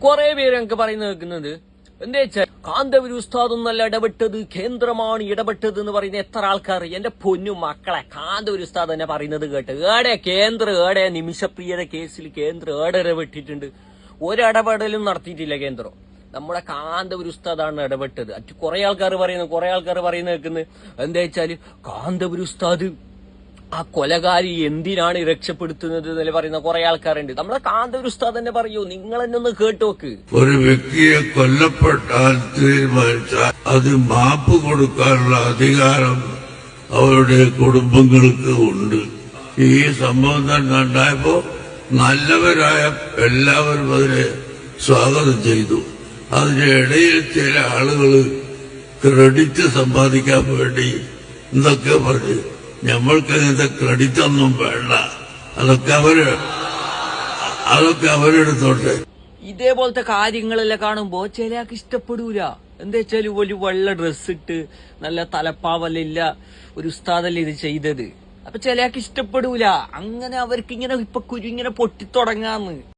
കുറെ പേര് എനിക്ക് പറയുന്നത് കേൾക്കുന്നത് എന്താ വെച്ചാൽ കാന്തപുരി ഉസ്താദൊന്നല്ല ഇടപെട്ടത്, കേന്ദ്രമാണ് ഇടപെട്ടത് എന്ന് പറയുന്ന എത്ര ആൾക്കാർ. എന്റെ പൊന്നു മക്കളെ, കാന്തപുരി ഉസ്താദ് തന്നെ പറയുന്നത് കേട്ട് ഏടെ നിമിഷപ്രിയയുടെ കേസിൽ കേന്ദ്രം ഇടപെട്ടിട്ടുണ്ട്? ഒരിടപെടലും നടത്തിയിട്ടില്ല കേന്ദ്രം. നമ്മുടെ കാന്തപുരി ഉസ്താദാണ് ഇടപെട്ടത്. കുറെ ആൾക്കാർ പറയുന്നത് കേൾക്കുന്നത് എന്താ വെച്ചാല് കാന്തപുരി ഉസ്താദ് ആ കൊലകാരി എന്തിനാണ് രക്ഷപ്പെടുത്തുന്നത് എന്നല്ല പറയുന്ന കുറെ ആൾക്കാരുണ്ട്. നമ്മുടെ കാന്തപുരി ഉസ്താദ് തന്നെ പറയൂ, നിങ്ങൾ എന്നെ ഒന്ന് കേട്ടോക്ക്. ഒരു വ്യക്തിയെ കൊല്ലപ്പെട്ടാൽ തീരുമാനിച്ചാൽ അത് മാപ്പ് കൊടുക്കാനുള്ള അധികാരം അവരുടെ കുടുംബങ്ങൾക്ക് ഉണ്ട്. ഈ സംഭവം തന്നെ ഉണ്ടായപ്പോ നല്ലവരായ എല്ലാവരും അതിനെ സ്വാഗതം ചെയ്തു. അതിനിടയിൽ ചില ആളുകൾ ക്രെഡിറ്റ് സമ്പാദിക്കാൻ വേണ്ടി എന്തൊക്കെ പറഞ്ഞു. നമ്മൾക്ക് അങ്ങനത്തെ ക്രെഡിറ്റ് ഒന്നും വേണ്ട, അതൊക്കെ അവരെടുത്തോട്ടെ. ഇതേപോലത്തെ കാര്യങ്ങളെല്ലാം കാണുമ്പോ ചിലയാൾക്ക് ഇഷ്ടപ്പെടൂല. എന്താ വെച്ചാല് ഒരു വെള്ള ഡ്രസ് ഇട്ട് നല്ല തലപ്പാവല്ല ഒരു ഉസ്താദല്ലേ ഇത് ചെയ്തത്. അപ്പൊ ചിലയാൾക്ക് ഇഷ്ടപ്പെടൂല. അങ്ങനെ അവർക്ക് ഇങ്ങനെ ഇപ്പൊ കുരു ഇങ്ങനെ പൊട്ടിത്തുടങ്ങാന്ന്.